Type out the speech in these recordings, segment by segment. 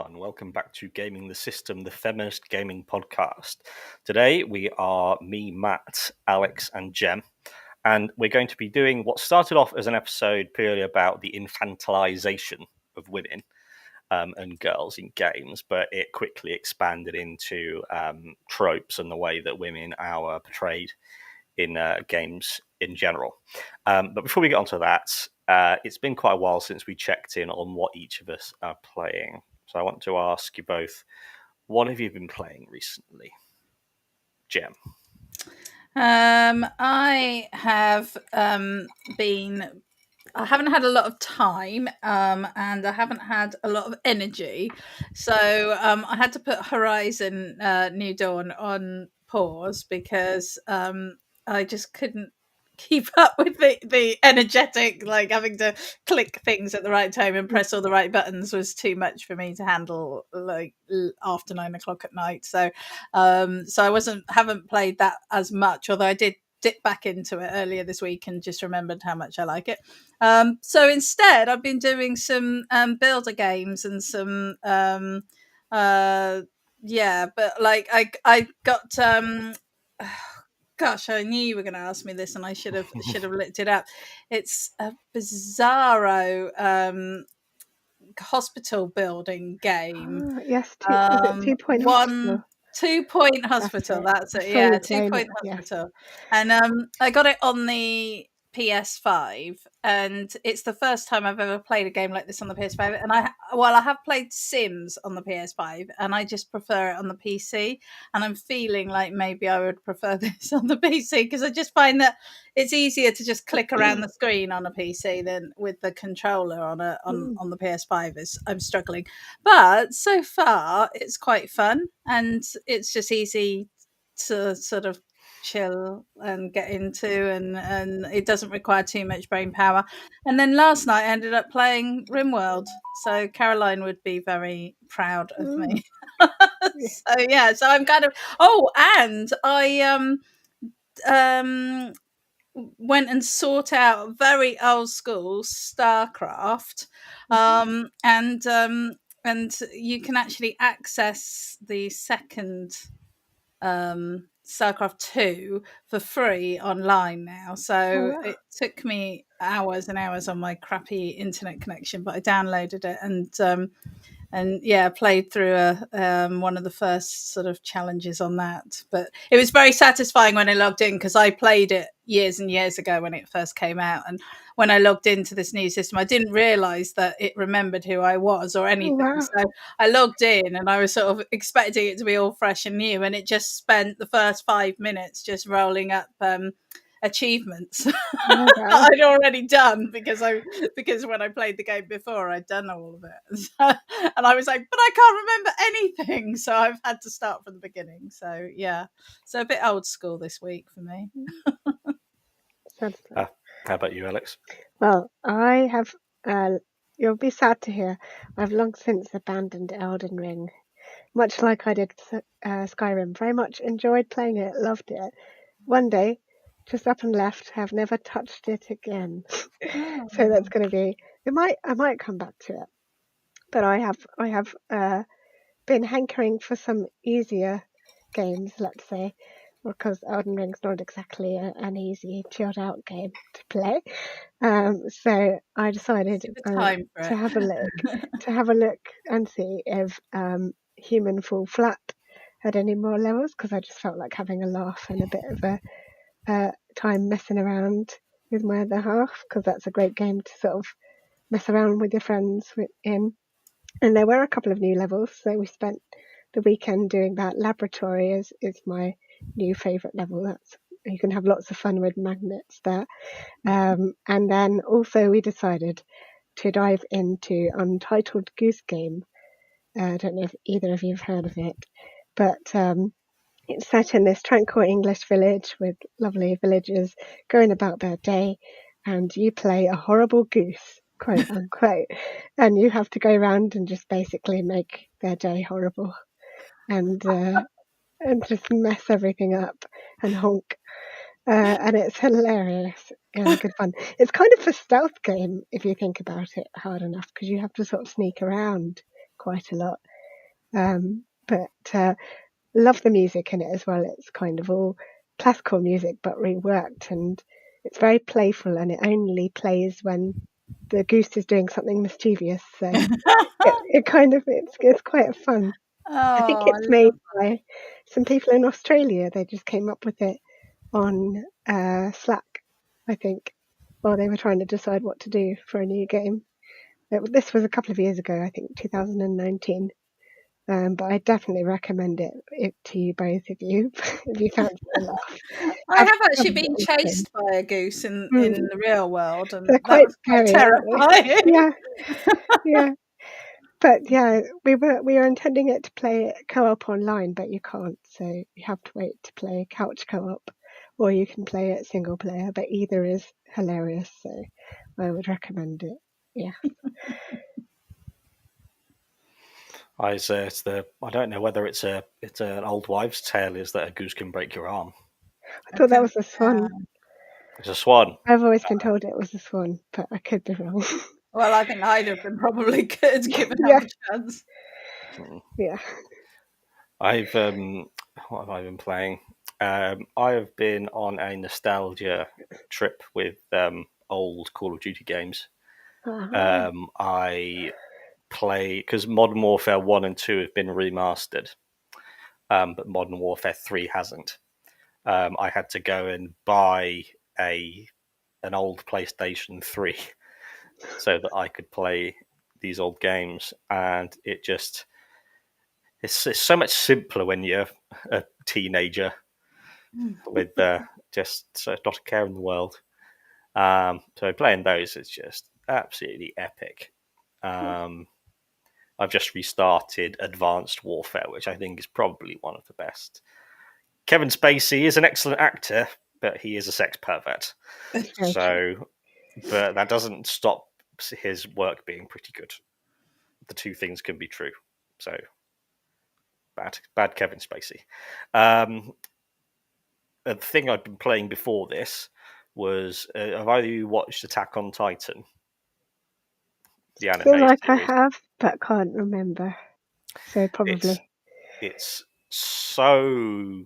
everyone. Welcome back to Gaming the System, the Feminist Gaming Podcast. Today we are me, Matt, Alex, and Jem, and we're going to be doing what started off as an episode purely about the infantilization of women and girls in games, but it quickly expanded into tropes and the way that women are portrayed in games in general. But before we get onto that, it's been quite a while since we checked in on what each of us are playing. So I want to ask you both, what have you been playing recently? Jem. I have I haven't had a lot of time and I haven't had a lot of energy. So I had to put Horizon New Dawn on pause because I just couldn't keep up with the energetic, like having to click things at the right time and press all the right buttons was too much for me to handle, like after 9 o'clock at night. So I haven't played that as much, although I did dip back into it earlier this week and just remembered how much I like it. So instead I've been doing some builder games and some but like I got gosh, I knew you were going to ask me this, and I should have looked it up. It's a bizarro hospital building game. Yes, was it 2 Point Hospital? 2 Point Hospital. That's it. Yeah, 2 Point Hospital. And I got it on the PS5, and it's the first time I've ever played a game like this on the PS5. And I have played Sims on the PS5, and I just prefer it on the PC. And I'm feeling like maybe I would prefer this on the PC because I just find that it's easier to just click around the screen on a PC than with the controller on the PS5. I'm struggling, but so far it's quite fun, and it's just easy to sort of chill and get into, and it doesn't require too much brain power. And then last night I ended up playing RimWorld, so Caroline would be very proud of me. So I'm kind of and I went and sought out very old school StarCraft, and you can actually access the second StarCraft 2 for free online now. So it took me hours and hours on my crappy internet connection, but I downloaded it and played through one of the first sort of challenges on that. But it was very satisfying when I logged in, because I played it years and years ago when it first came out, and when I logged into this new system I didn't realize that it remembered who I was or anything. So I logged in and I was sort of expecting it to be all fresh and new, and it just spent the first 5 minutes just rolling up achievements I'd already done, because when I played the game before I'd done all of it, and I was like, but I can't remember anything, so I've had to start from the beginning. So a bit old school this week for me. How about you, Alex? Well, I have you'll be sad to hear I've long since abandoned Elden Ring, much like I did Skyrim. Very much enjoyed playing it, loved it. One day just up and left, have never touched it again. So that's going to be, I might come back to it, but I have been hankering for some easier games, let's say, because Elden Ring's not exactly an easy chilled out game to play. So I decided to have a look and see if Human Fall Flat had any more levels, because I just felt like having a laugh and a bit of a time messing around with my other half, because that's a great game to sort of mess around with your friends in. And there were a couple of new levels, so we spent the weekend doing that. Laboratory is my new favourite level. That's, you can have lots of fun with magnets there. And then also we decided to dive into Untitled Goose Game. I don't know if either of you have heard of it, but it's set in this tranquil English village with lovely villagers going about their day, and you play a horrible goose, quote unquote, and you have to go around and just basically make their day horrible and just mess everything up and honk. And it's hilarious and good fun. It's kind of a stealth game if you think about it hard enough, because you have to sort of sneak around quite a lot. But love the music in it as well. It's kind of all classical music but reworked, and it's very playful, and it only plays when the goose is doing something mischievous. So it's quite fun. I think it's made by some people in Australia. They just came up with it on Slack, I think, while they were trying to decide what to do for a new game. This was a couple of years ago, I think 2019. But I definitely recommend it to you both if you fancy a laugh. I have actually been chased by a goose in the real world, and they're quite scary, terrifying. Yeah. But yeah, we were intending it to play co-op online, but you can't, so you have to wait to play couch co-op, or you can play it single player. But either is hilarious, so I would recommend it. Yeah. I don't know whether it's an old wives' tale is that a goose can break your arm. I thought that was a swan. It's a swan. I've always been told it was a swan, but I could be wrong. Well, I think either of them probably could, given how much chance. Yeah. What have I been playing? I have been on a nostalgia trip with old Call of Duty games. I play because Modern Warfare 1 and 2 have been remastered, but Modern Warfare 3 hasn't. I had to go and buy an old PlayStation 3 so that I could play these old games, and it's so much simpler when you're a teenager with just not a care in the world. So playing those is just absolutely epic. I've just restarted Advanced Warfare, which I think is probably one of the best. Kevin Spacey is an excellent actor, but he is a sex pervert. But that doesn't stop his work being pretty good. The two things can be true. So bad Kevin Spacey. The thing I'd been playing before this was have either of you watched Attack on Titan? The anime I feel like series? I have, but can't remember. So probably. It's so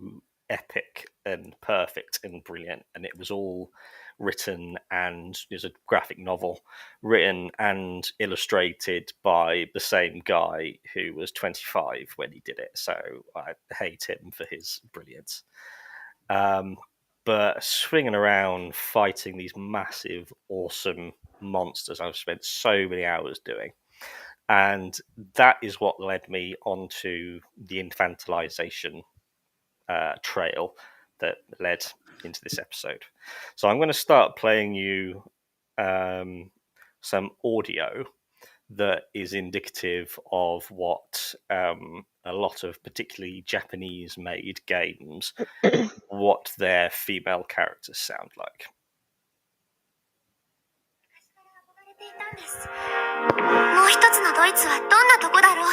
epic and perfect and brilliant, and it was all written, and there's a graphic novel written and illustrated by the same guy who was 25 when he did it, so I hate him for his brilliance. But swinging around fighting these massive awesome monsters I've spent so many hours doing, and that is what led me onto the infantilization trail that led into this episode. So I'm going to start playing you some audio that is indicative of what a lot of particularly Japanese-made games, what their female characters sound like. もう一つのドイツはどんなとこだろう。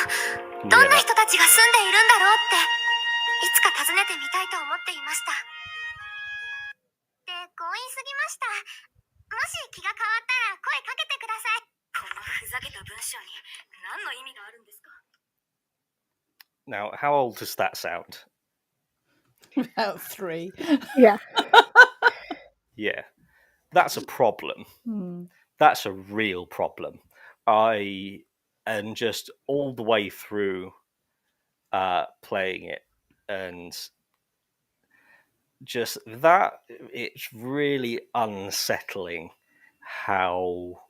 どんな人たちが住んでいるんだろうっていつか訪ねてみたいと思っていました。で、強引すぎました。もし気が変わったら声かけてください。このふざけた文章に何の意味があるんですか? Now, how old does that sound? About 3. Yeah. Yeah. That's a problem. That's a real problem. And just all the way through playing it, and just that, it's really unsettling how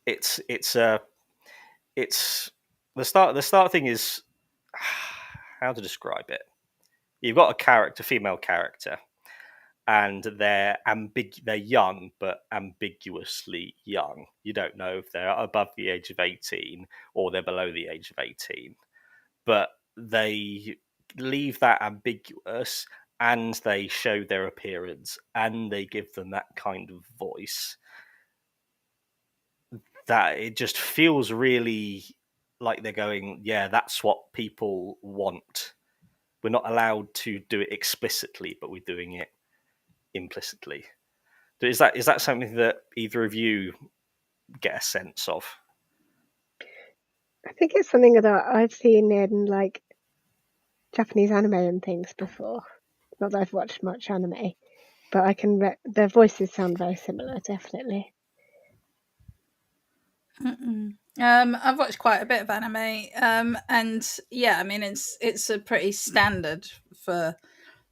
it's the start thing is how to describe it. You've got a female character, and they're young, but ambiguously young. You don't know if they're above the age of 18 or they're below the age of 18. But they leave that ambiguous, and they show their appearance, and they give them that kind of voice that it just feels really like they're going, yeah, that's what people want. We're not allowed to do it explicitly, but we're doing it implicitly. Is that something that either of you get a sense of? I think it's something that I've seen in like Japanese anime and things before. Not that I've watched much anime, but I can. Their voices sound very similar, definitely. I've watched quite a bit of anime, and yeah, I mean it's a pretty standard for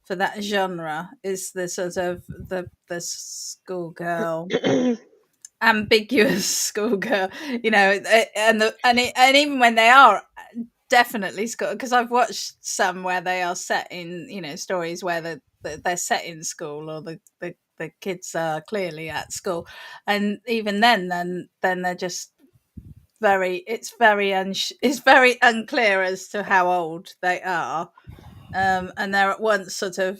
that genre. Is the sort of the schoolgirl, ambiguous schoolgirl, and even when they are definitely school, because I've watched some where they are set in stories where they're set in school, or the kids are clearly at school, and even then they're just it's very unclear as to how old they are, and they're at once sort of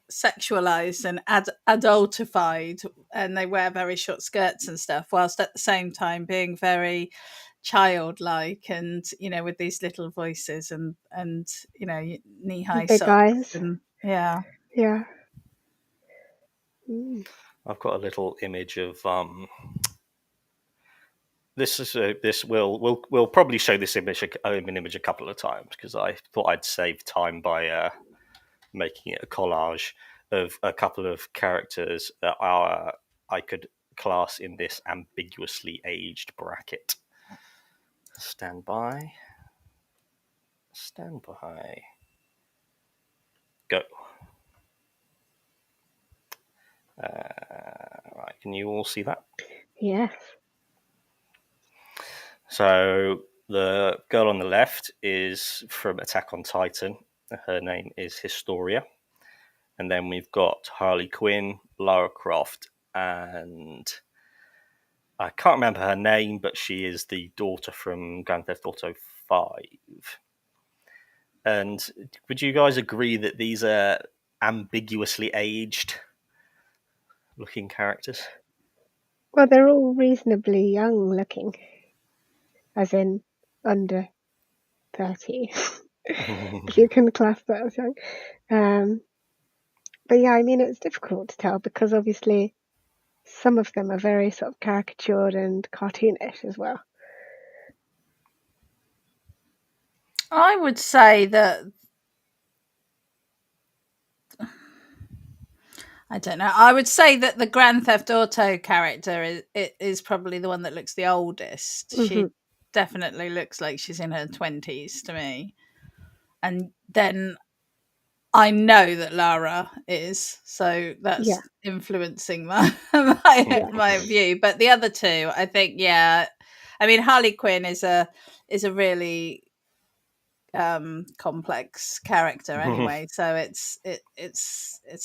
sexualized and adultified, and they wear very short skirts and stuff, whilst at the same time being very childlike, and with these little voices and knee-high Big socks, eyes. and yeah. I've got a little image of this we'll probably show this image a couple of times, because I thought I'd save time by making it a collage of a couple of characters that I could class in this ambiguously aged bracket. Stand by. Go. Right, can you all see that? Yes. So the girl on the left is from Attack on Titan. Her name is Historia. And then we've got Harley Quinn, Lara Croft, and I can't remember her name, but she is the daughter from Grand Theft Auto 5. And would you guys agree that these are ambiguously aged looking characters? Well, they're all reasonably young looking, as in under 30, if you can class that as young. But yeah, I mean, it's difficult to tell because obviously some of them are very sort of caricatured and cartoonish as well. I would say that, I don't know. I would say that the Grand Theft Auto character is probably the one that looks the oldest. Mm-hmm. She definitely looks like she's in her 20s to me. And then I know that Lara is, so that's influencing my view. But the other two, I think, yeah. I mean, Harley Quinn is a really complex character anyway, so it's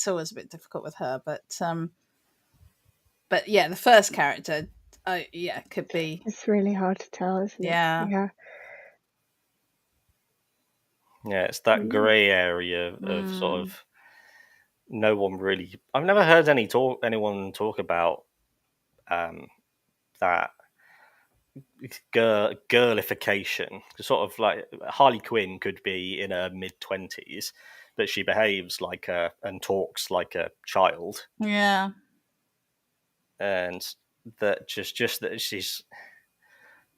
always a bit difficult with her, but yeah, the first character could be, it's really hard to tell, isn't it? Yeah, it's that grey area of sort of no one really. I've never heard anyone talk about that girlification. Sort of like Harley Quinn could be in her mid-20s, but she behaves like and talks like a child. Yeah. And that just that she's,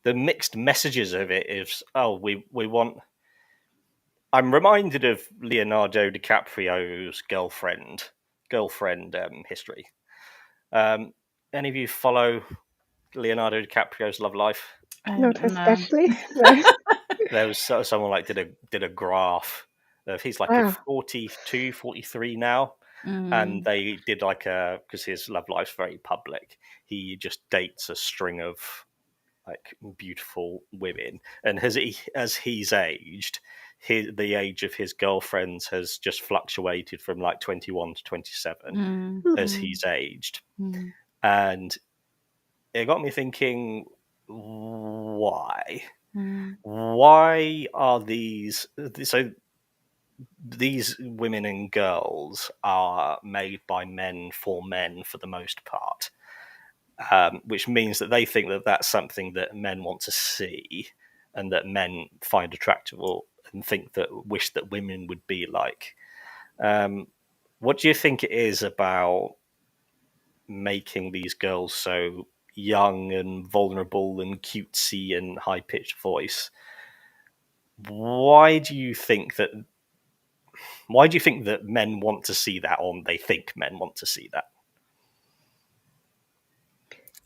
the mixed messages of it is, we want. I'm reminded of Leonardo DiCaprio's girlfriend history. Any of you follow Leonardo DiCaprio's love life? Not especially. No. There was someone did a graph of, he's like 42, 43 now, and they did because his love life's very public. He just dates a string of beautiful women, and as he's aged, the age of his girlfriends has just fluctuated from 21 to 27 as he's aged. And it got me thinking, why are these women and girls are made by men for the most part, which means that they think that that's something that men want to see and that men find attractive, and wish that women would be like. What do you think it is about making these girls so young and vulnerable and cutesy and high-pitched voice. Why do you think that men want to see that, or they think men want to see that?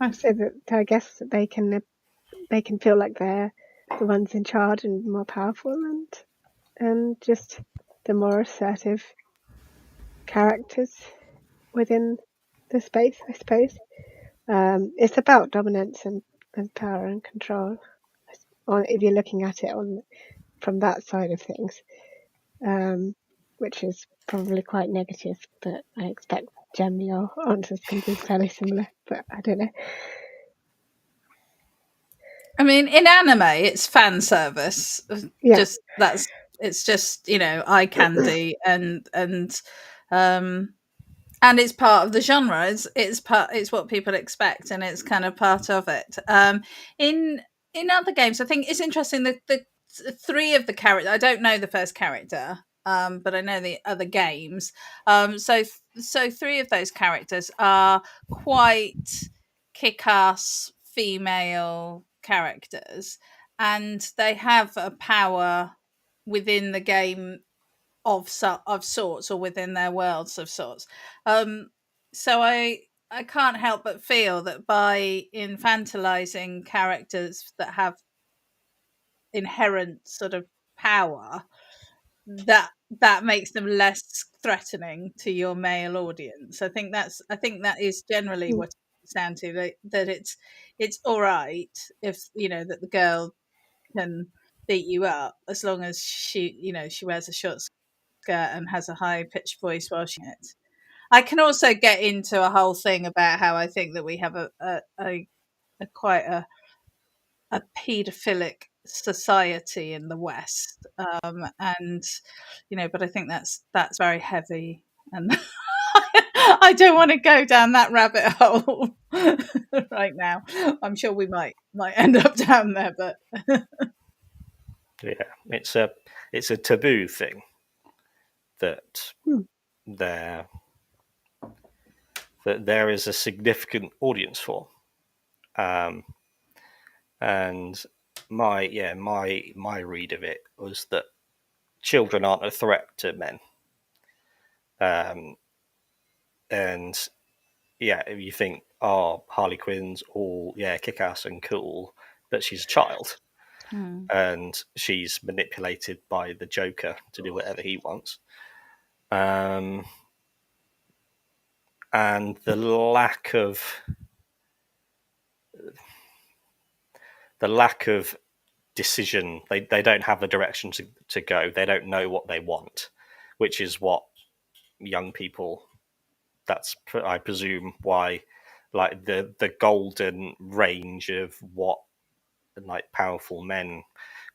I say that I guess that they can feel like they're the ones in charge and more powerful, and just the more assertive characters within the space, I suppose. It's about dominance and power and control. If you're looking at it from that side of things, which is probably quite negative, but I expect, Jem, your answer's going to be fairly similar, but I don't know. I mean, in anime, it's fan service. Yeah. It's just, eye candy, and it's part of the genre. It's what people expect, and it's kind of part of it. In other games, I think it's interesting that the three of the characters. I don't know the first character, but I know the other games. So three of those characters are quite kick-ass female characters, and they have a power within the game of sorts, or within their worlds of sorts. So I can't help but feel that by infantilizing characters that have inherent sort of power, that makes them less threatening to your male audience. I think that is generally what it's down to, that it's all right if that the girl can beat you up, as long as she wears a short skirt and has a high pitched voice while she it. I can also get into a whole thing about how I think that we have a quite a paedophilic society in the West, and but I think that's very heavy, and I don't want to go down that rabbit hole right now. I'm sure we might end up down there, but yeah, it's a taboo thing that there is a significant audience for, and my read of it was that children aren't a threat to men, and yeah, if you think, oh, Harley Quinn's all kick-ass and cool, but she's a child, and she's manipulated by the Joker to do whatever he wants, and the lack of decision, they don't have the direction to go, they don't know what they want, which is what young people, that's, I presume, why like the golden range of what like powerful men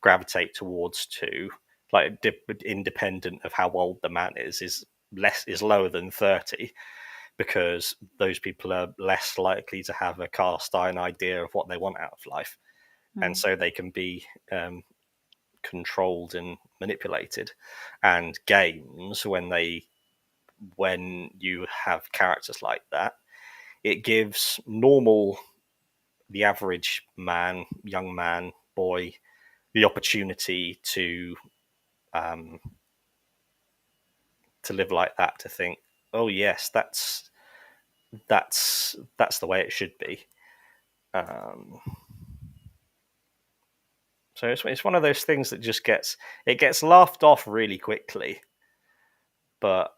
gravitate towards, to like independent of how old the man is lower than 30, because those people are less likely to have a cast iron idea of what they want out of life, and so they can be controlled and manipulated. And games, when you have characters like that, it gives the average man, young man, boy, the opportunity to live like that, to think, oh yes, that's the way it should be. So it's one of those things that just gets laughed off really quickly, but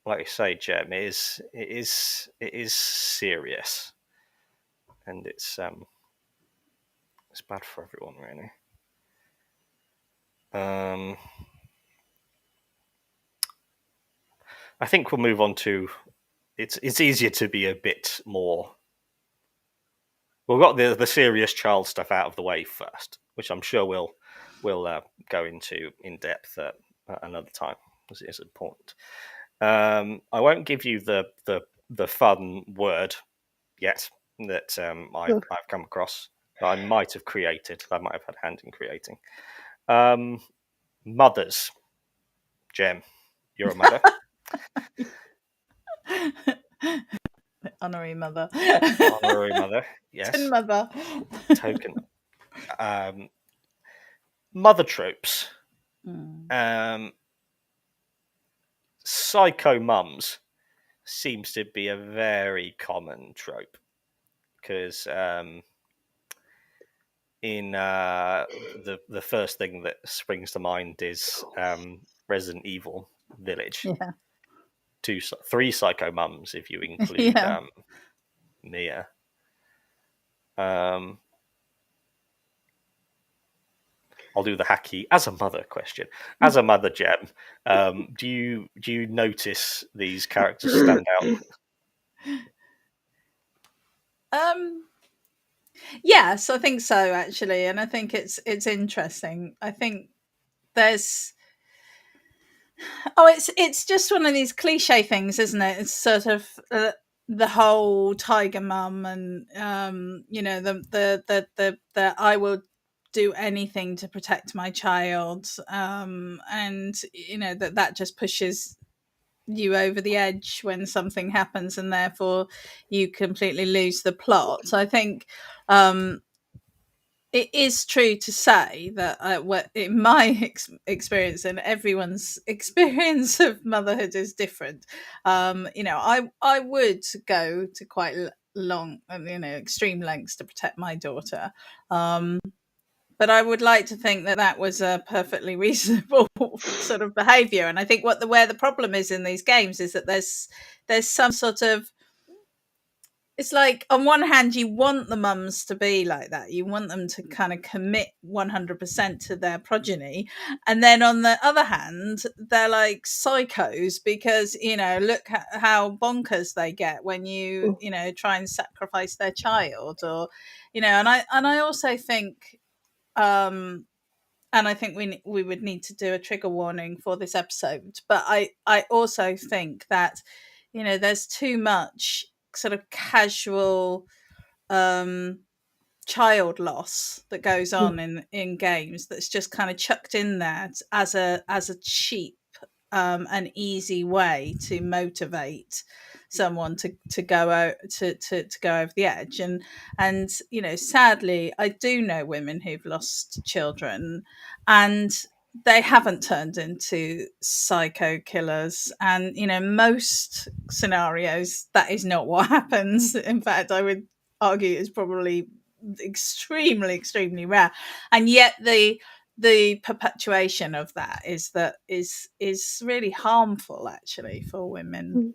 like you say, Jem, it is serious, and it's bad for everyone, really. I think we'll move on to, it's easier to be a bit more. We've got the serious child stuff out of the way first, which I'm sure we'll go into in depth at another time, because it is important. I won't give you the fun word yet that I've come across, that I might have created. I might have had a hand in creating. Mothers. Jem, you're a mother. Honorary mother. Honorary mother, yes. Tin mother. Token. Mother tropes. Psycho mums seems to be a very common trope because in the first thing that springs to mind is Resident Evil Village. Yeah. 3 psycho mums if you include Mia. I'll do the hacky as a mother question. As a mother, Jem, do you notice these characters stand out? Yes, I think so actually, and I think it's interesting. I think there's it's just one of these cliche things, isn't it? It's sort of the whole tiger mum, and the I will do anything to protect my child, and that just pushes you over the edge when something happens, and therefore you completely lose the plot. So I think it is true to say that in my experience, and everyone's experience of motherhood is different. I would go to quite long, extreme lengths to protect my daughter. But I would like to think that was a perfectly reasonable sort of behaviour. And I think where the problem is in these games is that there's some sort of, it's like on one hand you want the mums to be like that, you want them to kind of commit 100% to their progeny, and then on the other hand they're like psychos because look how bonkers they get when you try and sacrifice their child, or and I also think and I think we would need to do a trigger warning for this episode, but I also think that there's too much sort of casual child loss that goes on in games that's just kind of chucked in there as a cheap an easy way to motivate someone to go out to go over the edge. And sadly I do know women who've lost children and they haven't turned into psycho killers, and most scenarios that is not what happens. In fact, I would argue it's probably extremely rare, and yet the perpetuation of that is really harmful actually for women,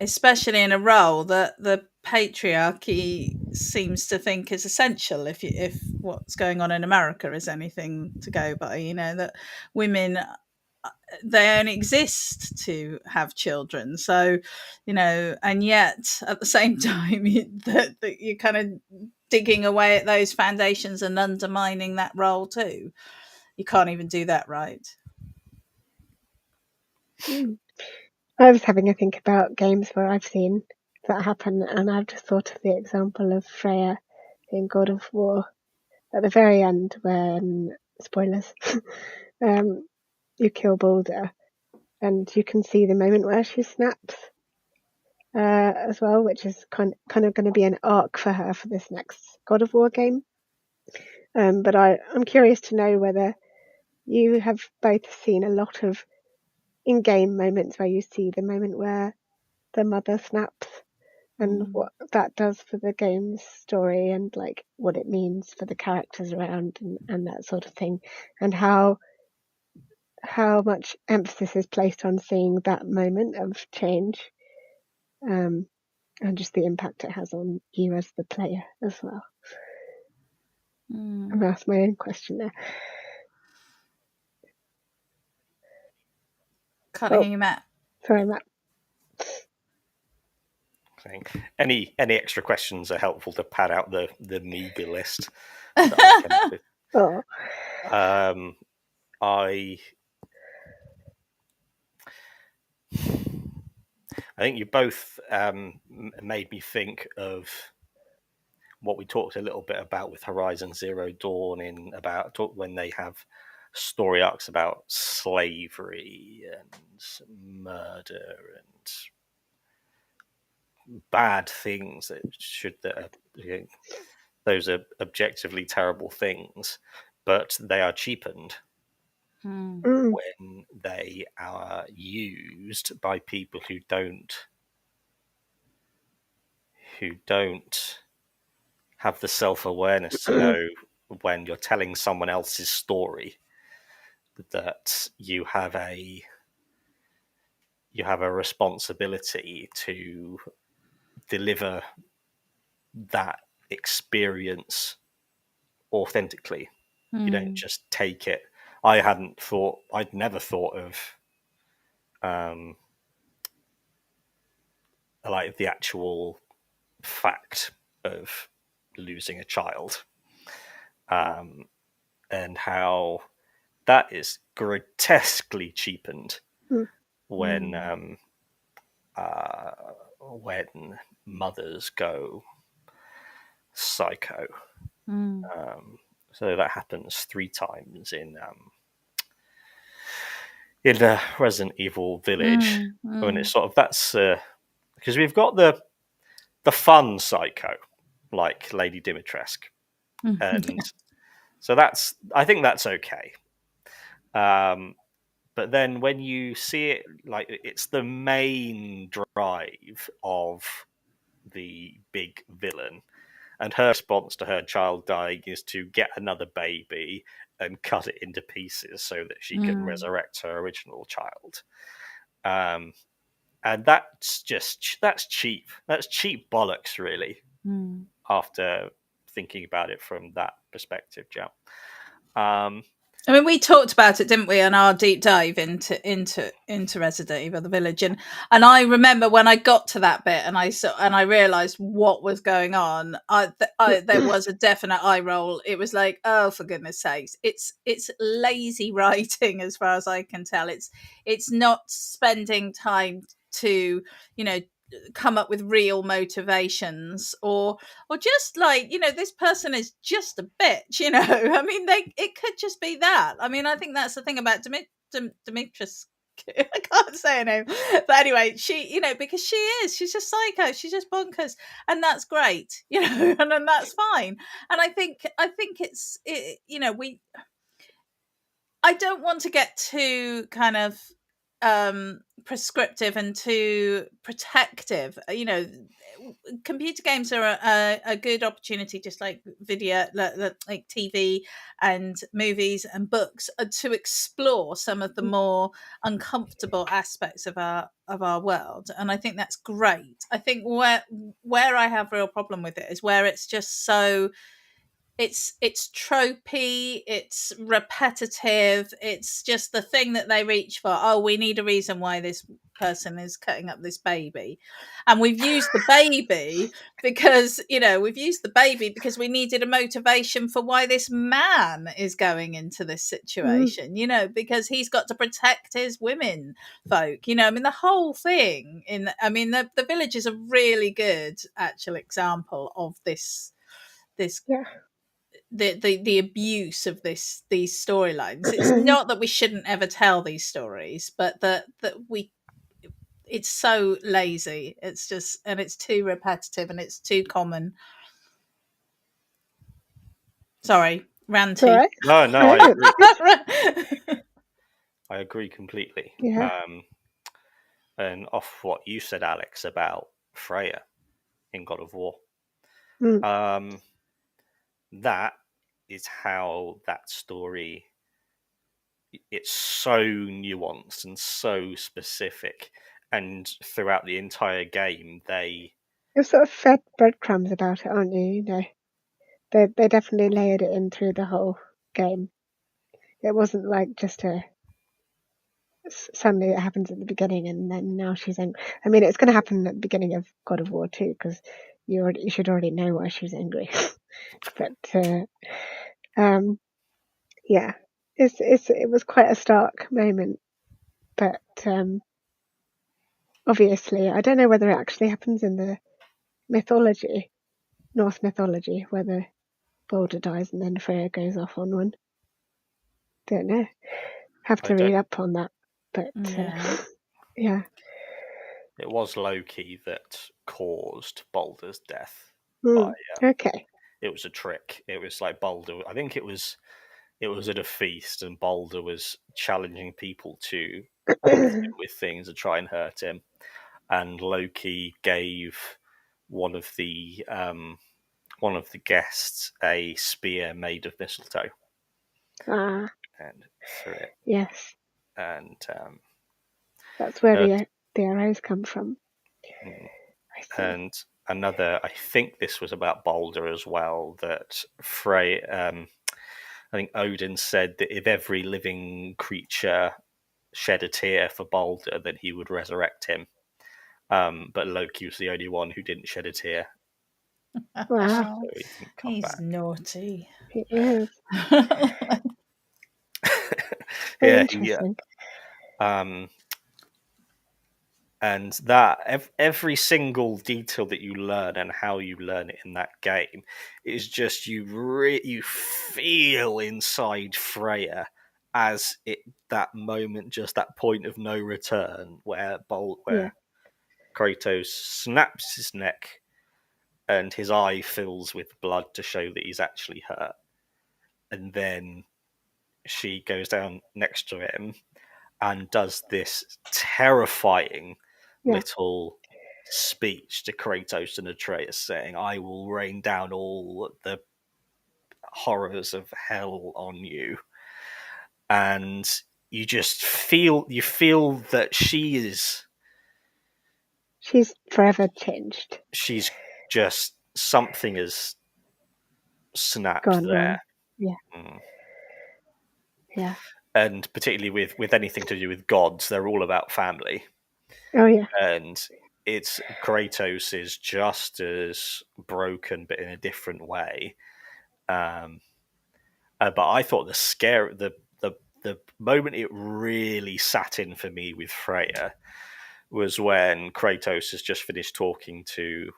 especially in a role that the patriarchy seems to think is essential. If what's going on in America is anything to go by, that women, they only exist to have children. So, and yet at the same time that you're kind of digging away at those foundations and undermining that role too. You can't even do that right. I was having a think about games where I've seen that happen, and I've just thought of the example of Freya in God of War at the very end when, spoilers, you kill Balder, and you can see the moment where she snaps as well, which is kind of going to be an arc for her for this next God of War game. But I'm curious to know whether you have both seen a lot of in-game moments where you see the moment where the mother snaps, and what that does for the game's story, and like what it means for the characters around, and that sort of thing, and how much emphasis is placed on seeing that moment of change, and just the impact it has on you as the player as well. I'm gonna ask my own question there. Can't hear you, Matt. Sorry, Matt. Any extra questions are helpful to pad out the maybe list. Oh. I think you both made me think of what we talked a little bit about with Horizon Zero Dawn, when they have story arcs about slavery and murder and bad things those are objectively terrible things, but they are cheapened when they are used by people who don't have the self-awareness to know when you're telling someone else's story that you have a responsibility to deliver that experience authentically. You don't just take it. I'd never thought of like the actual fact of losing a child, and how that is grotesquely cheapened when mothers go psycho. So that happens 3 times in Resident Evil Village, when it's sort of that's because we've got the fun psycho like Lady Dimitrescu, and so I think that's okay. But then when you see it, like it's the main drive of the big villain, and her response to her child dying is to get another baby and cut it into pieces so that she can resurrect her original child. And that's cheap. That's cheap bollocks, really. After thinking about it from that perspective, Jam. I mean, we talked about it, didn't we, on our deep dive into Resident Evil: The Village, and I remember when I got to that bit and I realised what was going on. There was a definite eye roll. It was like, oh, for goodness sakes, it's lazy writing as far as I can tell. It's not spending time to, come up with real motivations, or just like, this person is just a bitch, I mean, it could just be that. I mean, I think that's the thing about Demetrius. I can't say her name, but anyway, she, because she's just psycho, she's just bonkers, and that's great, and then that's fine. And I think I don't want to get too kind of prescriptive and too protective. Computer games are a good opportunity, just like video, like TV and movies and books, to explore some of the more uncomfortable aspects of our world. And I think that's great. I think where I have real problem with it is where it's just so it's tropey, it's repetitive, it's just the thing that they reach for. Oh, we need a reason why this person is cutting up this baby, and we've used the baby because we needed a motivation for why this man is going into this situation, because he's got to protect his women folk, I mean, the whole thing the Village is a really good actual example of this the abuse of these storylines. It's not that we shouldn't ever tell these stories, but that it's so lazy. It's just, and it's too repetitive, and it's too common. Sorry, ranty. Right. No, I agree. I agree completely. Yeah. And off what you said, Alex, about Freya in God of War, that is how that story, it's so nuanced and so specific, and throughout the entire game you're sort of fed breadcrumbs about it, aren't you? They definitely layered it in through the whole game. It wasn't like just suddenly it happens at the beginning and then now she's angry. I mean, it's going to happen at the beginning of God of War too, because you should already know why she's angry. But yeah, it was quite a stark moment. But obviously, I don't know whether it actually happens in the mythology, Norse mythology, whether Balder dies and then Freya goes off on one. Don't know. Have to read up on that. But yeah. It was Loki that caused Baldur's death. Okay. It was a trick. It was like Baldur. I think it was at a feast, and Baldur was challenging people to with things and try and hurt him. And Loki gave one of the guests a spear made of mistletoe, and threw it. Yes. And that's where the arrows come from. And another, I think this was about Baldur as well, that I think Odin said that if every living creature shed a tear for Baldur, then he would resurrect him. But Loki was the only one who didn't shed a tear. Wow. So he didn't come He's back. naughty. He is. Yeah, interesting. And that every single detail that you learn and how you learn it in that game is just you feel inside Freya as that moment, just that point of no return where Kratos snaps his neck and his eye fills with blood to show that he's actually hurt, and then she goes down next to him and does this terrifying little speech to Kratos and Atreus saying, "I will rain down all the horrors of hell on you." And you just feel that she's forever changed. She's just, something has snapped Gone there. wrong. Yeah. Yeah. And particularly with anything to do with gods, they're all about family. Oh yeah. And it's Kratos is just as broken, but in a different way. But I thought the moment it really sat in for me with Freya was when Kratos has just finished talking to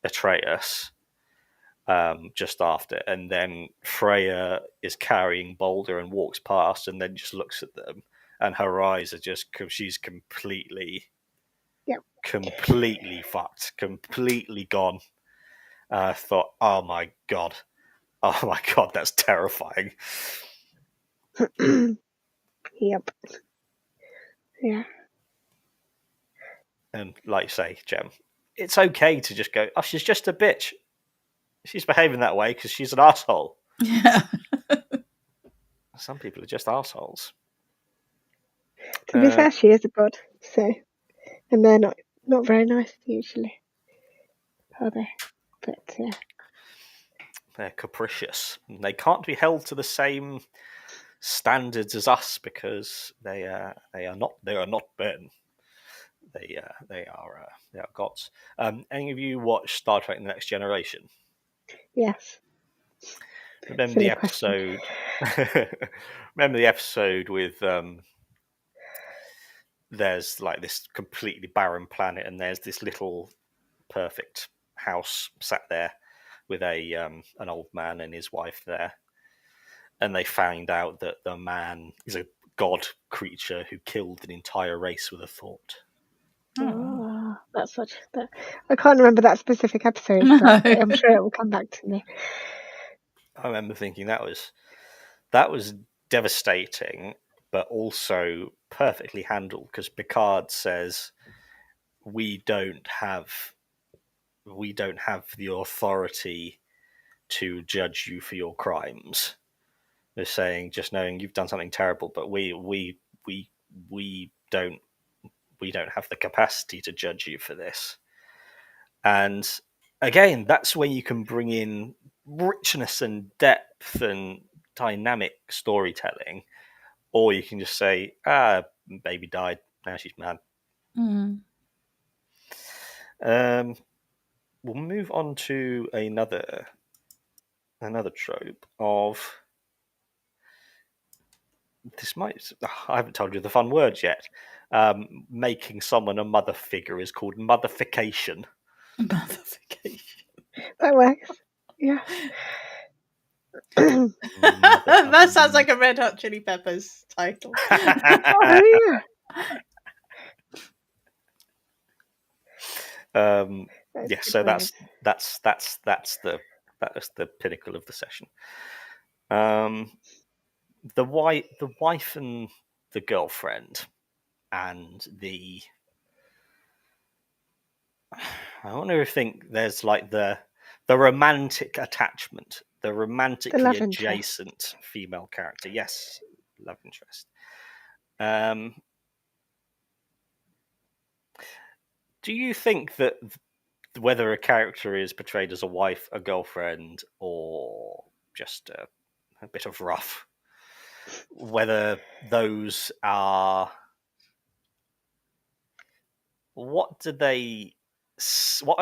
Atreus, just after, and then Freya is carrying Baldur and walks past, and then just looks at them, and her eyes are just, she's completely fucked, completely gone. I thought, oh my god, that's terrifying. Yep. Yeah. And like you say, Jem, it's okay to just go, oh, she's just a bitch. She's behaving that way because she's an asshole. Yeah. Some people are just assholes. To be fair, she is a god, so, and they're not very nice usually, are they? But yeah. They're capricious. They can't be held to the same standards as us because they are not men. They are gods. Any of you watch Star Trek: The Next Generation? Yes. Remember Silly the episode? Remember the episode with there's like this completely barren planet, and there's this little perfect house sat there with an old man and his wife there, and they find out that the man is a god creature who killed an entire race with a thought. Oh, that's such that. I can't remember that specific episode, but I'm sure it will come back to me. I remember thinking that was devastating, but also perfectly handled, because Picard says we don't have the authority to judge you for your crimes. They're saying, just knowing you've done something terrible, but we don't have the capacity to judge you for this. And again, that's when you can bring in richness and depth and dynamic storytelling, or you can just say, baby died, now she's mad. We'll move on to another trope of this. I haven't told you the fun words yet. Making someone a mother figure is called motherfication. Motherfication. That works. Yeah. That sounds like a Red Hot Chili Peppers title. Oh yeah. Yeah, so that's the pinnacle of the session. The wife and the girlfriend, and I wonder if there's like the romantic attachment, the romantically love adjacent interest. female character. Yes, love interest. Do you think that whether a character is portrayed as a wife, a girlfriend, or just a bit of rough, whether those are what are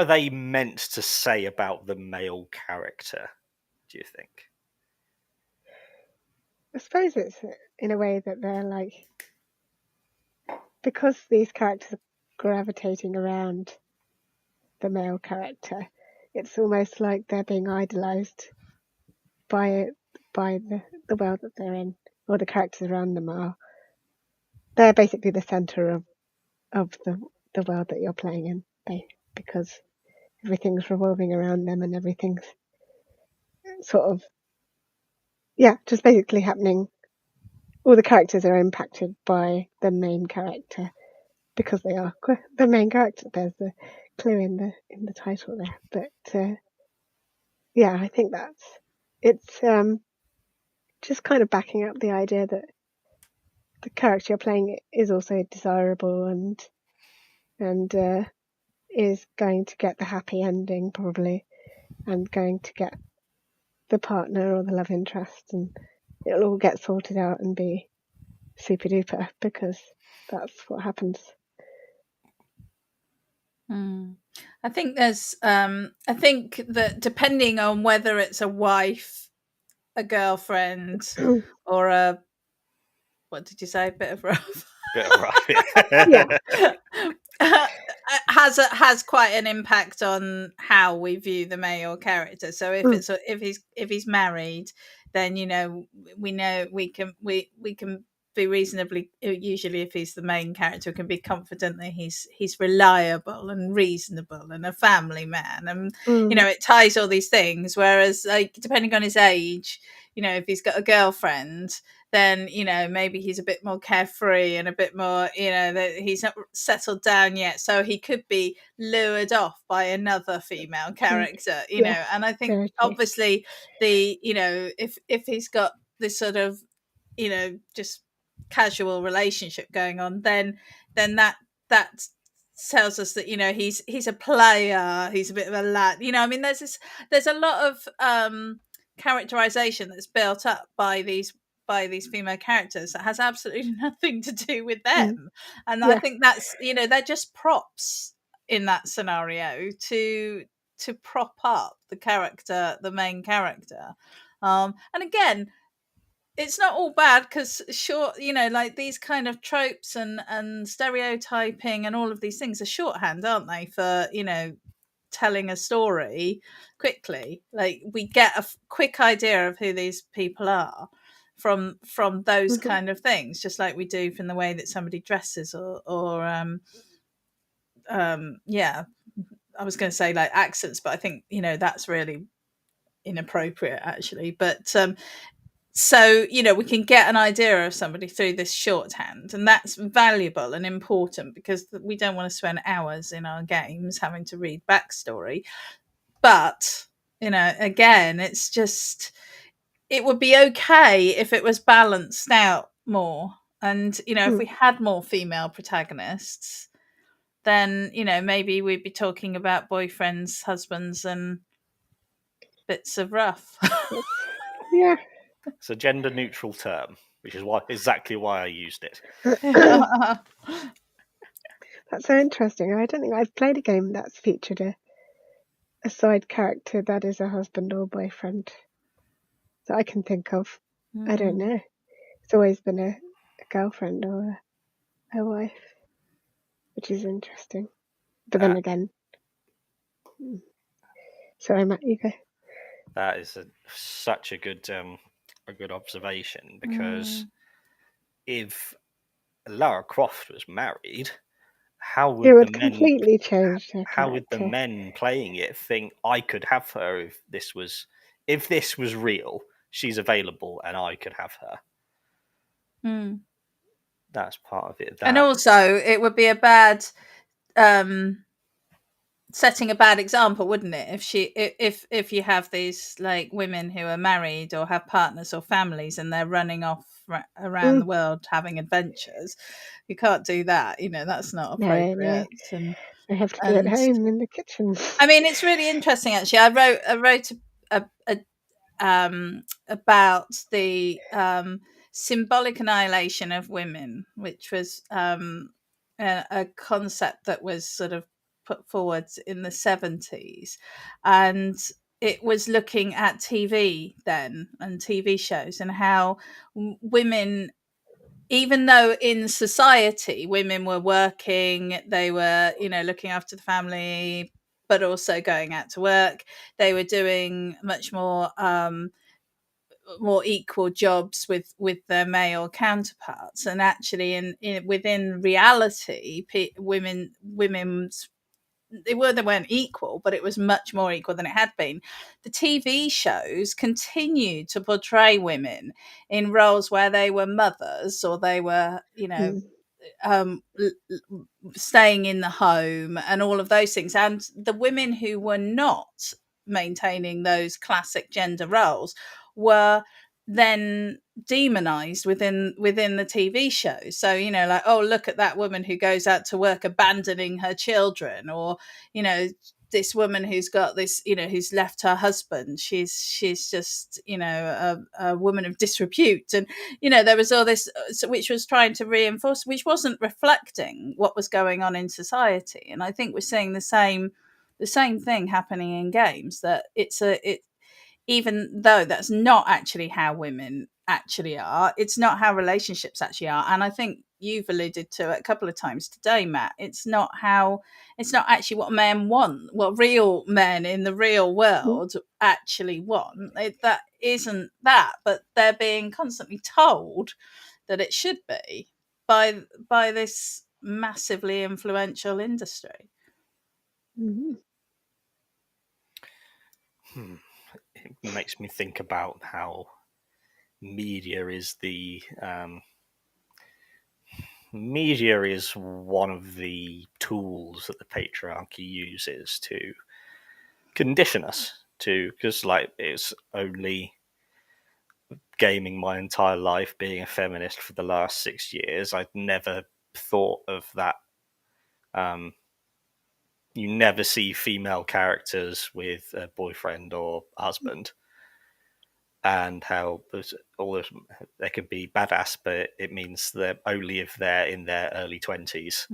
they meant to say about the male character, do you think? I suppose it's in a way that they're like, because these characters are gravitating around the male character, it's almost like they're being idolized by the world that they're in, or the characters around them are. They're basically the center of the world that you're playing in, because everything's revolving around them and everything's sort of, just basically happening. All the characters are impacted by the main character because they are the main character. There's the clue in the title there, but I think it's just kind of backing up the idea that the character you're playing is also desirable and is going to get the happy ending probably, and going to get the partner or the love interest, and it'll all get sorted out and be super duper because that's what happens. I think I think that depending on whether it's a wife, a girlfriend, or a, what did you say? A bit of rough. Bit of rough, yeah. has quite an impact on how we view the male character. So if he's married, then we can be reasonably, usually if he's the main character, can be confident that he's reliable and reasonable and a family man, and it ties all these things. Whereas, like, depending on his age, if he's got a girlfriend, then maybe he's a bit more carefree and a bit more, that he's not settled down yet, so he could be lured off by another female character, and I think obviously if he's got this sort of just casual relationship going on, then that tells us that he's a player, he's a bit of a lad, there's a lot of characterization that's built up by these female characters that has absolutely nothing to do with them. And I think that's, they're just props in that scenario to prop up the main character. And again, it's not all bad, because like these kind of tropes and stereotyping and all of these things are shorthand, aren't they, for telling a story quickly. Like, we get a quick idea of who these people are from those kind of things, just like we do from the way that somebody dresses, or I was going to say like accents, but I think that's really inappropriate actually. But so we can get an idea of somebody through this shorthand, and that's valuable and important, because we don't want to spend hours in our games having to read backstory. But again, it's just, it would be okay if it was balanced out more, and if we had more female protagonists, then maybe we'd be talking about boyfriends, husbands, and bits of rough. Yeah. It's a gender neutral term, which is exactly why I used it. That's so interesting. I don't think I've played a game that's featured a side character that is a husband or boyfriend that I can think of. I don't know. It's always been a girlfriend or a wife, which is interesting. But then again, sorry, Matt, you go. That is such a good observation, because if Lara Croft was married, how would it would the men completely change their how would the character. men playing it think I could have her if this was real? She's available and I could have her. That's part of it. And also, it would be a bad setting a bad example, wouldn't it? If you have these like women who are married or have partners or families and they're running off around the world having adventures, you can't do that. That's not appropriate. No. And I have to do it at home in the kitchen. I mean, it's really interesting. Actually, I wrote about the symbolic annihilation of women, which was a concept that was sort of put forward in the 70s, and it was looking at TV then and TV shows and how women, even though in society women were working, they were looking after the family but also going out to work, they were doing much more equal jobs with their male counterparts, and actually within reality women's they weren't equal, but it was much more equal than it had been. The TV shows continued to portray women in roles where they were mothers or they were staying in the home and all of those things, and the women who were not maintaining those classic gender roles were then demonized within the TV show. So like, oh, look at that woman who goes out to work abandoning her children, or this woman who's got this, who's left her husband, she's just a woman of disrepute. And there was all this which was trying to reinforce, which wasn't reflecting what was going on in society. And I think we're seeing the same thing happening in games, that even though that's not actually how women actually are, it's not how relationships actually are. And I think you've alluded to it a couple of times today, Matt. It's not actually what men want, what real men in the real world actually want. That isn't that, but they're being constantly told that it should be by this massively influential industry. It makes me think about how media is one of the tools that the patriarchy uses to condition us to, because like it's only gaming my entire life, being a feminist for the last 6 years, I'd never thought of that. You never see female characters with a boyfriend or husband, and how they can be badass, but it means they're only if they're in their early 20s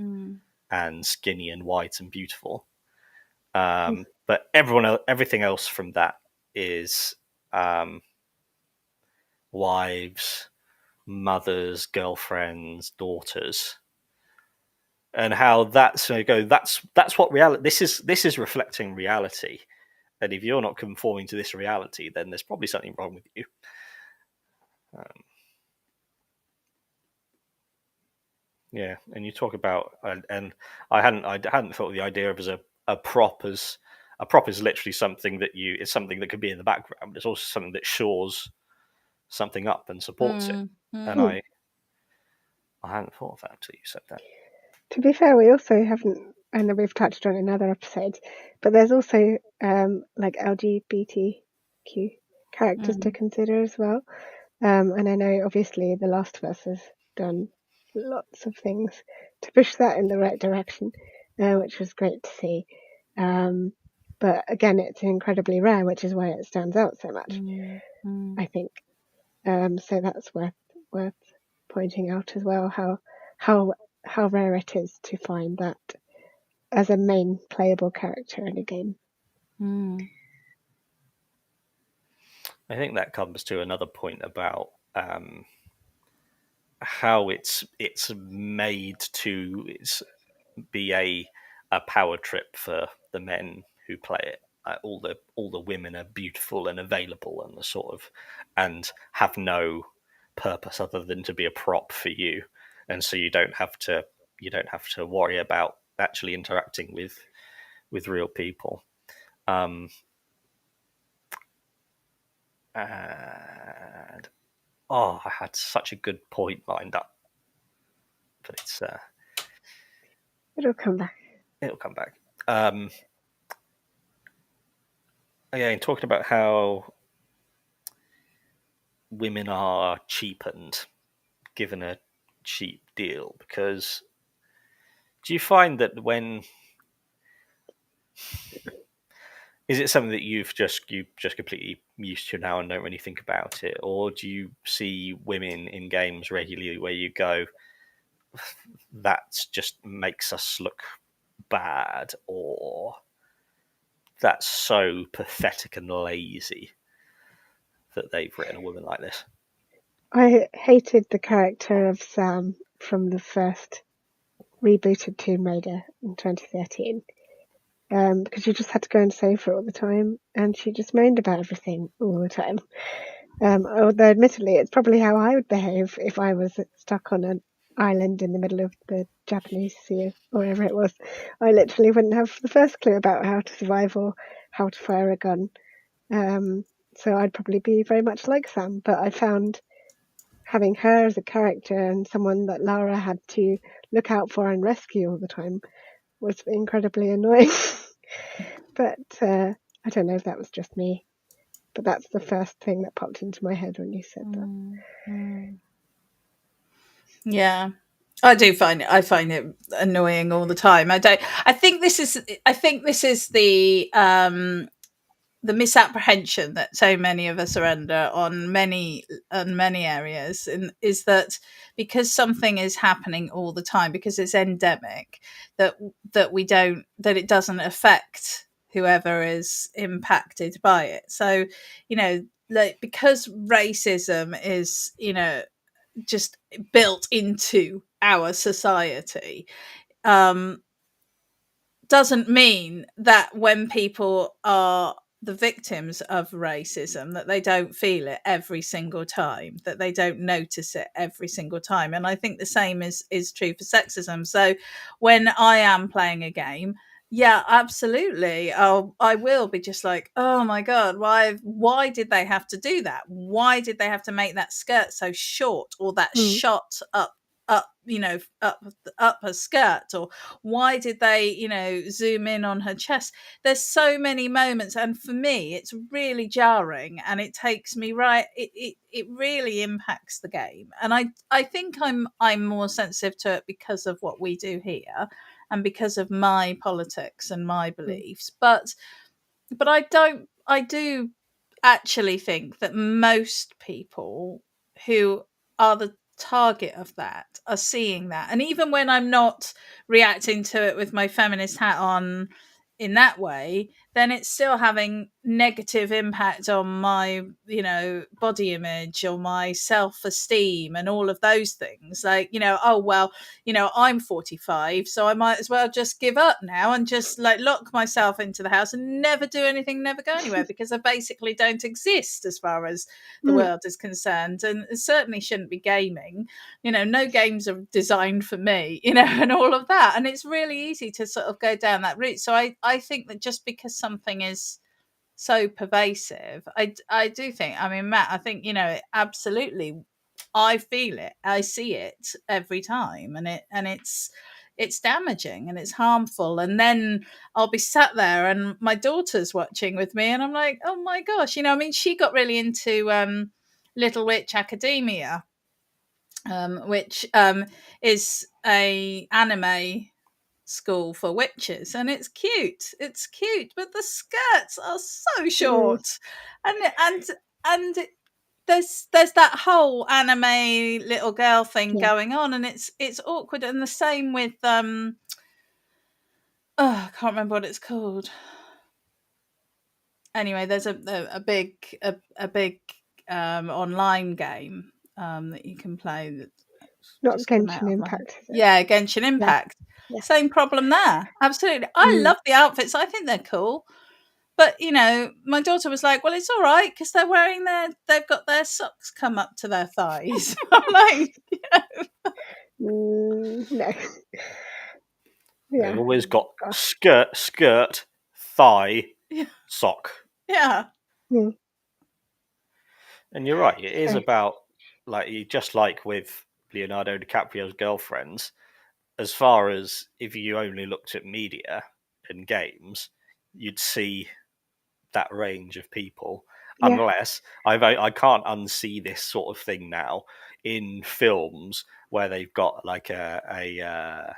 and skinny and white and beautiful. But everything else from that is wives, mothers, girlfriends, daughters, and how that's what reality. This is reflecting reality, and if you're not conforming to this reality, then there's probably something wrong with you. Yeah, and you talk about, and I hadn't thought of the idea of as a prop is literally something that it's something that could be in the background, but it's also something that shores something up and supports it. And I hadn't thought of that until you said that. To be fair, we also haven't, I know we've touched on it in other episodes, but there's also like LGBTQ characters to consider as well. And I know obviously The Last of Us has done lots of things to push that in the right direction, which was great to see. But again, it's incredibly rare, which is why it stands out so much, I think. So that's worth pointing out as well, how rare it is to find that as a main playable character in a game. I think that comes to another point about how it's made to be a power trip for the men who play it. All the women are beautiful and available and have no purpose other than to be a prop for you, and so you don't have to you don't have to worry about actually interacting with real people. And I had such a good point lined up, but it's it'll come back. It'll come back. Again, talking about how women are cheapened, given a cheap deal, because do you find that is it something that you just completely used to now and don't really think about it, or do you see women in games regularly where you go, that just makes us look bad, or that's so pathetic and lazy that they've written a woman like this? I hated the character of Sam from the first rebooted Tomb Raider in 2013. Because you just had to go and save her all the time, and she just moaned about everything all the time. Although admittedly, it's probably how I would behave if I was stuck on an island in the middle of the Japanese Sea or wherever it was. I literally wouldn't have the first clue about how to survive or how to fire a gun. So I'd probably be very much like Sam, but I found having her as a character and someone that Lara had to look out for and rescue all the time was incredibly annoying. But I don't know if that was just me, but that's the first thing that popped into my head when you said that. Yeah, I do find it. I find it annoying all the time. I think this is the misapprehension that so many of us are under on many areas, and is that because something is happening all the time, because it's endemic, that it doesn't affect whoever is impacted by it. So, like, because racism is, just built into our society, doesn't mean that when people are the victims of racism that they don't feel it every single time, that they don't notice it every single time. And I think the same is true for sexism. So when I am playing a game, yeah, absolutely, I will be just like, oh my god, why did they have to do that? Why did they have to make that skirt so short, or that shot up her skirt, or why did they zoom in on her chest? There's so many moments, and for me it's really jarring, and it takes me right, it really impacts the game. And I think I'm more sensitive to it because of what we do here, and because of my politics and my beliefs. But I do actually think that most people who are the target of that are seeing that. And even when I'm not reacting to it with my feminist hat on in that way, then it's still having negative impact on my body image or my self-esteem and all of those things. Like, oh well, I'm 45, so I might as well just give up now and just like lock myself into the house and never do anything, never go anywhere, because I basically don't exist as far as the world is concerned. And it certainly shouldn't be gaming. No games are designed for me, and all of that. And it's really easy to sort of go down that route. So I think that just because something is so pervasive, I do think, I mean, Matt, I think, absolutely, I feel it, I see it every time, and it's damaging and it's harmful. And then I'll be sat there and my daughter's watching with me, and I'm like, oh my gosh, I mean, she got really into Little Witch Academia, which is a anime school for witches, and it's cute, but the skirts are so short. And there's that whole anime little girl thing going on, and it's awkward. And the same with I can't remember what it's called. Anyway, there's a big online game that you can play that not Genshin Impact. Yeah, Genshin Impact. Yeah. Same problem there. Absolutely. I love the outfits. I think they're cool. But, my daughter was like, well, it's all right because they've got their socks come up to their thighs. I'm like, No. Yeah. They've always got skirt, thigh, sock. Yeah. Mm. And you're right, it is about, like, just like with Leonardo DiCaprio's girlfriends, as far as if you only looked at media and games, you'd see that range of people. Yeah. Unless I can't unsee this sort of thing now in films where they've got like a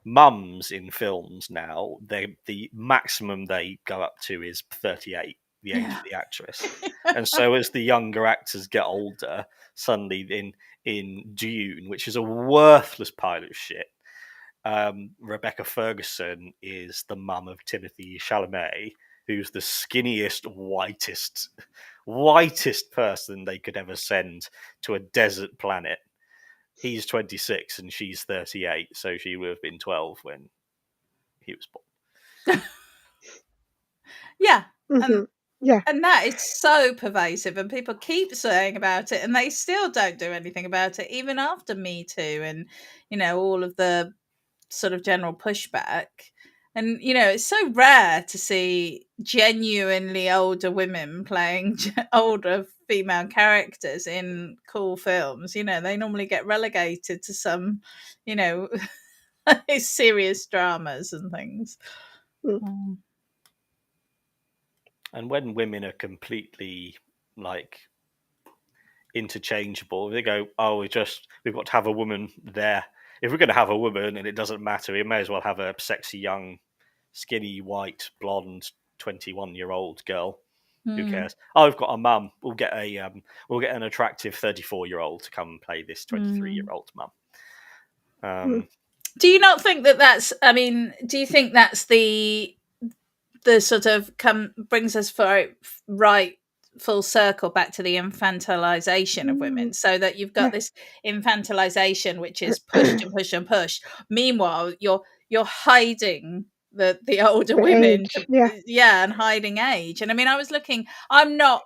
mums in films now. The maximum they go up to is 38, the age of the actress. And so as the younger actors get older, suddenly in Dune, which is a worthless pile of shit, Rebecca Ferguson is the mum of Timothy Chalamet, who's the skinniest, whitest person they could ever send to a desert planet. He's 26 and she's 38, so she would have been 12 when he was born. Yeah. Mm-hmm. Yeah. And that is so pervasive, and people keep saying about it, and they still don't do anything about it, even after Me Too and, all of the sort of general pushback. And, it's so rare to see genuinely older women playing older female characters in cool films. They normally get relegated to some, serious dramas and things. And when women are completely, like, interchangeable, they go, oh, we've got to have a woman there. If we're going to have a woman and it doesn't matter, we may as well have a sexy, young, skinny, white, blonde, 21-year-old girl. Who cares? Oh, we've got a mum. We'll get an attractive 34-year-old to come and play this 23-year-old mum. Do you not think that's? I mean, do you think that's the sort of brings us right full circle back to the infantilization of women, so that you've got this infantilization which is pushed and pushed and pushed. Meanwhile, you're hiding the older women, and hiding age. And I mean, I was looking. I'm not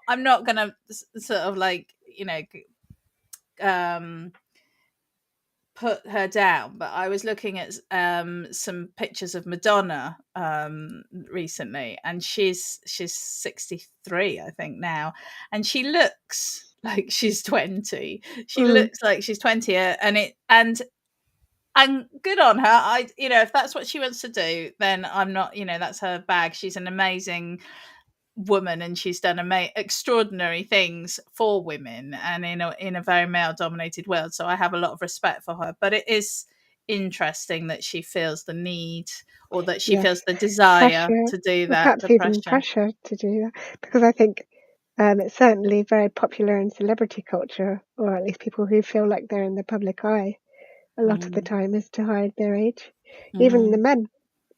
gonna sort of like put her down, but I was looking at some pictures of Madonna recently, and she's 63, I think, now, and she looks like she's 20. She looks like she's 20, and good on her. If that's what she wants to do, then I'm not. That's her bag. She's an amazing woman, and she's done extraordinary things for women, and in a very male dominated world. So I have a lot of respect for her, but it is interesting that she feels the need, or that she feels the desire to do that, perhaps even pressure to do that, because I think it's certainly very popular in celebrity culture, or at least people who feel like they're in the public eye a lot of the time, is to hide their age. Even the men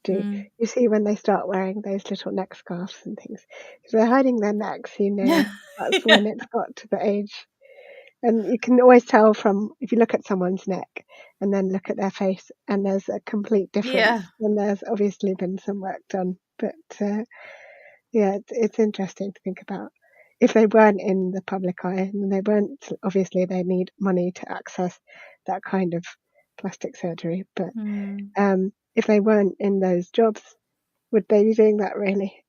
do. You see when they start wearing those little neck scarves and things, if they're hiding their necks, that's when it's got to the age. And you can always tell from, if you look at someone's neck and then look at their face, and there's a complete difference, and there's obviously been some work done. But it's interesting to think about. If they weren't in the public eye, and obviously they need money to access that kind of plastic surgery, but if they weren't in those jobs, would they be doing that really?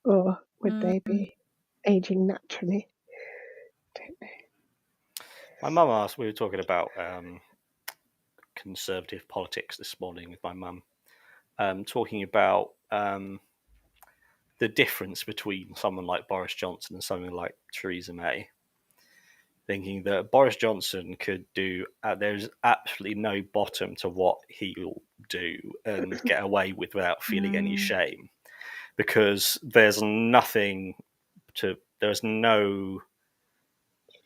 Or would they be aging naturally? Don't know. My mum asked, we were talking about conservative politics this morning with my mum, talking about the difference between someone like Boris Johnson and someone like Theresa May. Thinking that Boris Johnson could do, there's absolutely no bottom to what he'll do and get away with without feeling any shame, because there's no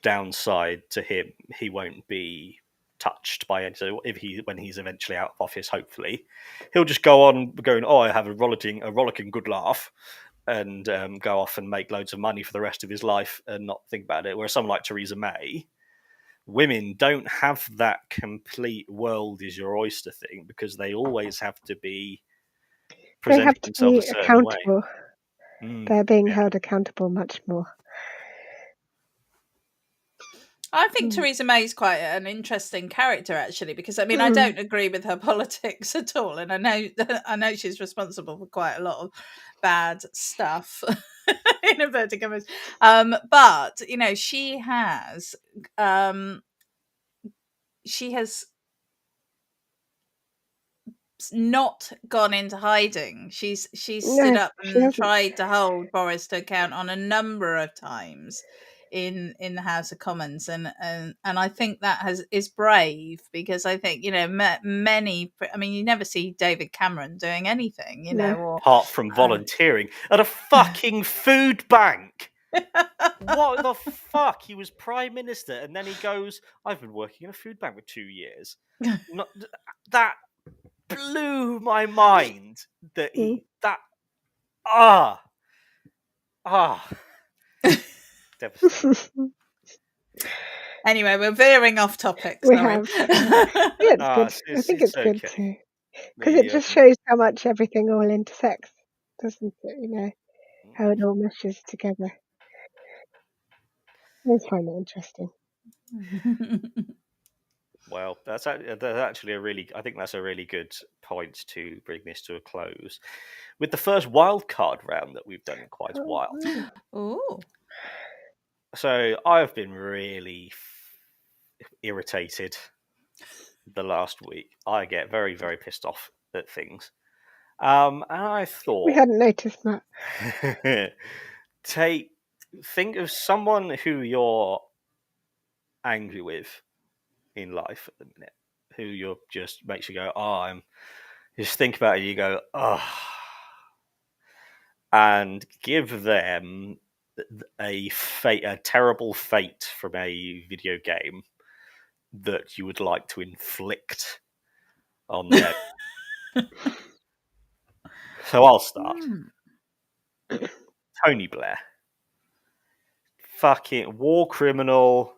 downside to him. He won't be touched by it. So when he's eventually out of office, hopefully, he'll just go on going, oh, I have a rollicking good laugh, and go off and make loads of money for the rest of his life and not think about it. Whereas someone like Theresa May, women don't have that complete world is your oyster thing, because they always have to be presenting themselves a certain accountable. way. They're being held accountable much more. I think Theresa May's quite an interesting character, actually, because I mean, I don't agree with her politics at all, and I know she's responsible for quite a lot of bad stuff in inverted commas. But you know, she has not gone into hiding. She's stood up and tried to hold Boris to account on a number of times in the House of Commons, and I think that is brave, because I think, you know, many, I mean, you never see David Cameron doing anything, you know, or apart from volunteering at a fucking food bank. What the fuck? He was prime minister, and then he goes, "I've been working in a food bank for 2 years." That blew my mind. Devastating. Anyway, we're veering off topic. We have. Yeah, it's good. I think it's good too, because it just shows how much everything all intersects, doesn't it? You know, how it all meshes together. I find it interesting. Well, that's actually I think that's a really good point to bring this to a close with the first wildcard round that we've done in quite a while. Oh. So I've been really irritated the last week. I get very, very pissed off at things. And I thought, we hadn't noticed that. Think of someone who you're angry with in life at the minute, who you're just makes you go, just think about it, you go, and give them a terrible fate from a video game that you would like to inflict on them. So I'll start. Tony Blair. Fucking war criminal,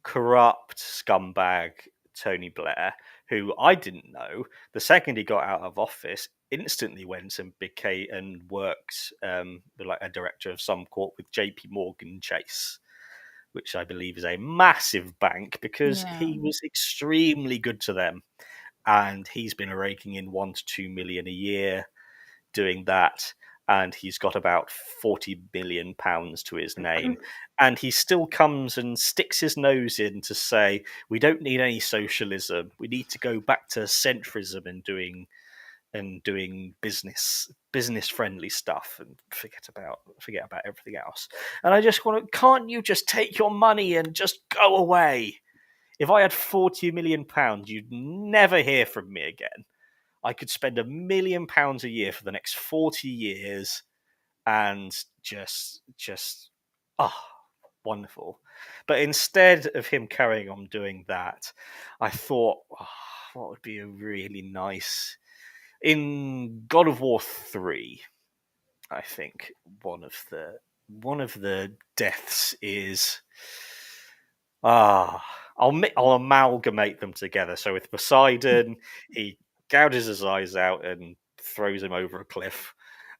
corrupt scumbag Tony Blair, who I didn't know, the second he got out of office, instantly went and became and worked like a director of some corp with JP Morgan Chase, which I believe is a massive bank, because he was extremely good to them, and he's been raking in 1 to 2 million a year doing that. And he's got about 40 billion pounds to his name. And he still comes and sticks his nose in to say, we don't need any socialism. We need to go back to centrism and doing business friendly stuff, and forget about everything else. And I just can't you just take your money and just go away? If I had 40 million pounds, you'd never hear from me again. I could spend £1 million a year for the next 40 years and just wonderful. But instead of him carrying on doing that, I thought, what would be a really nice... In God of War 3, I think one of the deaths is... I'll amalgamate them together. So with Poseidon, he gouges his eyes out and throws him over a cliff,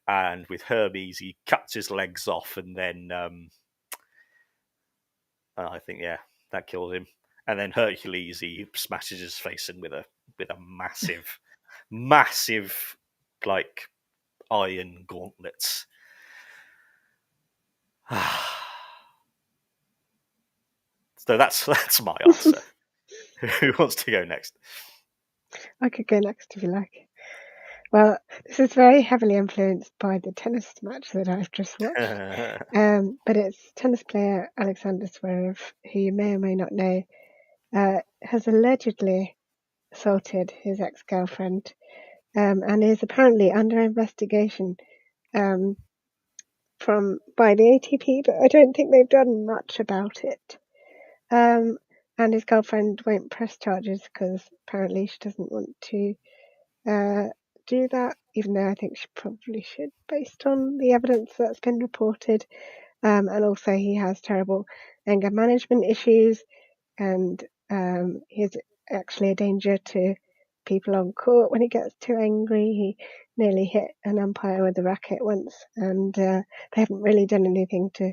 and with Hermes, he cuts his legs off, and then I think that kills him. And then Hercules, he smashes his face in with a massive like iron gauntlets. So that's my answer. Who wants to go next? I could go next if you like. Well, this is very heavily influenced by the tennis match that I've just watched. But it's tennis player Alexander Zverev, who you may or may not know, has allegedly assaulted his ex-girlfriend, and is apparently under investigation by the ATP, but I don't think they've done much about it. And his girlfriend won't press charges because apparently she doesn't want to do that, even though I think she probably should, based on the evidence that's been reported. And also he has terrible anger management issues, and he's actually a danger to people on court when he gets too angry. He nearly hit an umpire with a racket once, and they haven't really done anything to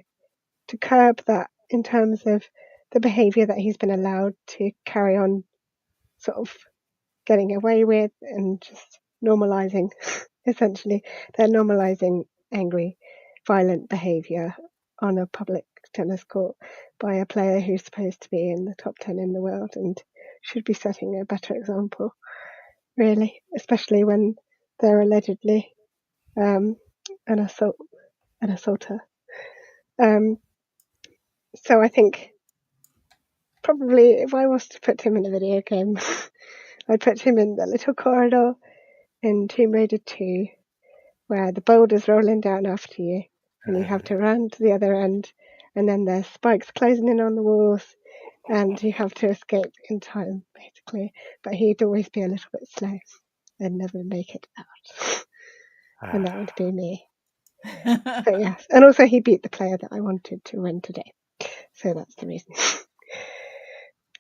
curb that in terms of the behaviour that he's been allowed to carry on sort of getting away with and just normalising, essentially. They're normalising angry, violent behaviour on a public tennis court by a player who's supposed to be in the top 10 in the world and should be setting a better example, really, especially when they're allegedly an assaulter. So I think probably if I was to put him in a video game, I'd put him in the little corridor in Tomb Raider 2 where the boulder's rolling down after you and you have to run to the other end, and then there's spikes closing in on the walls and you have to escape in time, basically. But he'd always be a little bit slow and never make it out. And that would be me. So yes, and also he beat the player that I wanted to win today. So that's the reason.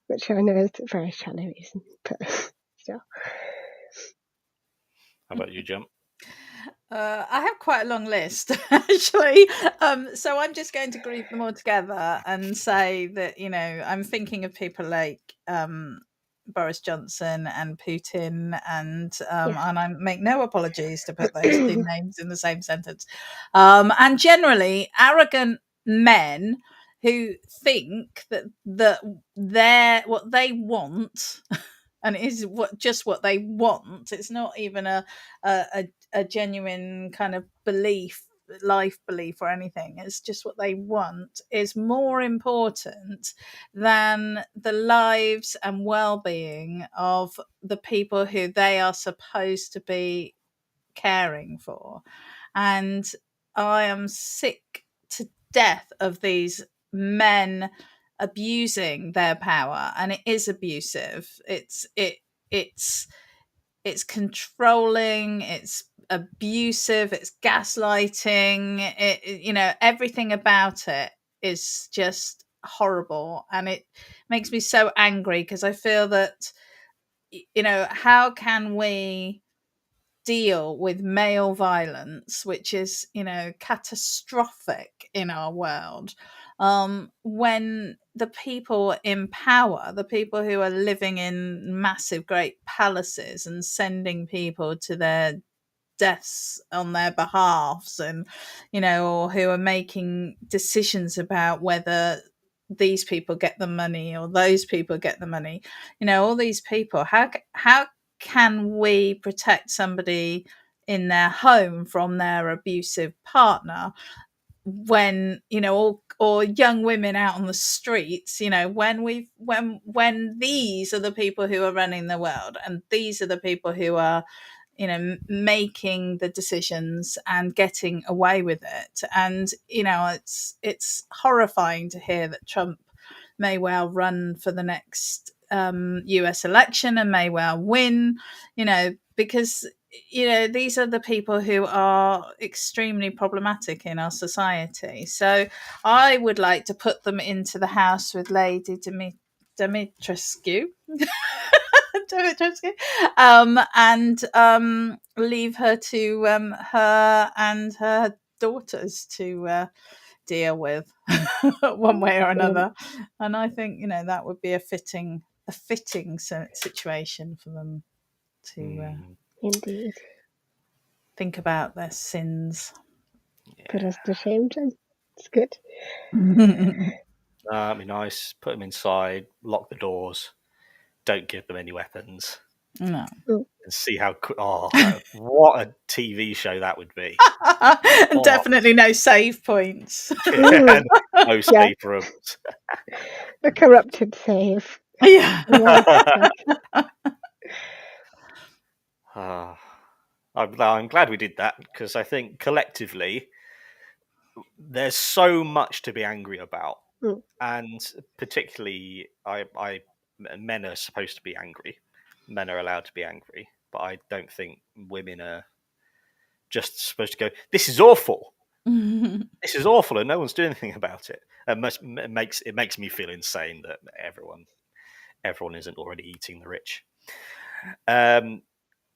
Which I know is a very shallow reason, but still. How about you, Jem? I have quite a long list, actually. So I'm just going to group them all together and say that, I'm thinking of people like Boris Johnson and Putin, and I make no apologies to put those two names in the same sentence. And generally, arrogant men who think that they're what they want. And it is what they want. It's not even a genuine kind of life belief or anything. It's just what they want is more important than the lives and well-being of the people who they are supposed to be caring for. And I am sick to death of these men abusing their power, and it is abusive. It's controlling, it's abusive, it's gaslighting. Everything about it is just horrible, and it makes me so angry because I feel that how can we deal with male violence, which is catastrophic in our world, when the people in power, the people who are living in massive great palaces and sending people to their deaths on their behalves, and or who are making decisions about whether these people get the money or those people get the money, all these people, how can we protect somebody in their home from their abusive partner when or young women out on the streets, when these are the people who are running the world, and these are the people who are making the decisions and getting away with it. And it's horrifying to hear that Trump may well run for the next US election and may well win, because these are the people who are extremely problematic in our society. So I would like to put them into the house with Lady Dimitrescu. And leave her to her and her daughters to deal with one way or another. And I think that would be a fitting situation for them to indeed think about their sins. Put us to shame, Jen. It's good. That'd be nice. Put them inside, lock the doors, don't give them any weapons. No. And see how what a TV show that would be. Definitely no save points. No save rooms. A corrupted save. Yeah. I'm glad we did that, because I think collectively there's so much to be angry about. And particularly men are supposed to be angry. Men are allowed to be angry, but I don't think women are just supposed to go, this is awful. This is awful, and no one's doing anything about it. It makes me feel insane that everyone isn't already eating the rich.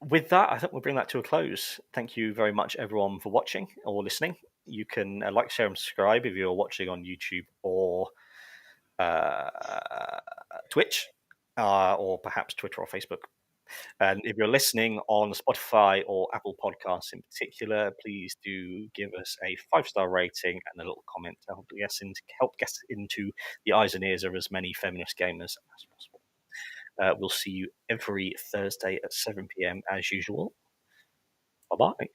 With that, I think we'll bring that to a close. Thank you very much, everyone, for watching or listening. You can like, share, and subscribe if you're watching on YouTube or Twitch, or perhaps Twitter or Facebook. And if you're listening on Spotify or Apple Podcasts in particular, please do give us a 5-star rating and a little comment to help get into the eyes and ears of as many feminist gamers as possible. We'll see you every Thursday at 7 p.m. as usual. Bye-bye.